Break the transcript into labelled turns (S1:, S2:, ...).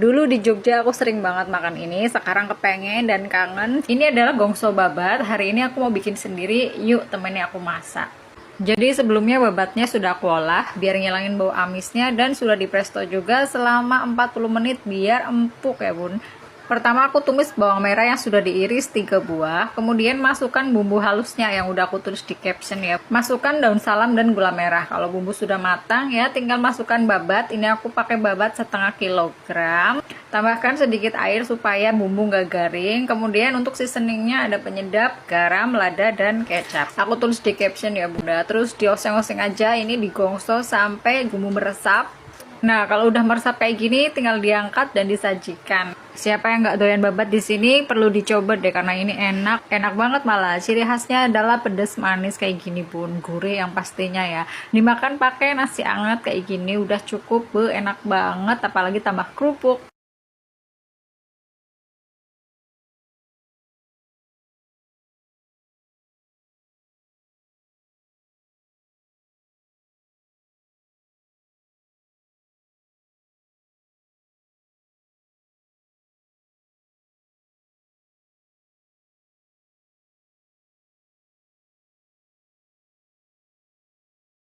S1: Dulu di Jogja aku sering banget makan ini, sekarang kepengen dan kangen. Ini adalah gongso babat. Hari ini aku mau bikin sendiri, yuk temani aku masak. Jadi sebelumnya babatnya sudah aku olah biar ngilangin bau amisnya dan sudah di presto juga selama 40 menit biar empuk ya bun. Pertama aku tumis bawang merah yang sudah diiris 3 buah, kemudian masukkan bumbu halusnya yang udah aku tulis di caption ya. Masukkan daun salam dan gula merah. Kalau bumbu sudah matang ya tinggal masukkan babat. Ini aku pakai babat setengah kilogram. Tambahkan sedikit air supaya bumbu nggak garing. Kemudian untuk seasoningnya ada penyedap, garam, lada, dan kecap. Aku tulis di caption ya bunda. Terus dioseng-oseng aja ini digongso sampai bumbu meresap. Nah, kalau udah meresap kayak gini, tinggal diangkat dan disajikan. Siapa yang nggak doyan babat di sini perlu dicoba deh karena ini enak, enak banget malah. Ciri khasnya adalah pedas manis kayak gini bun, gurih yang pastinya ya. Dimakan pakai nasi hangat kayak gini udah cukup, enak banget, apalagi tambah kerupuk.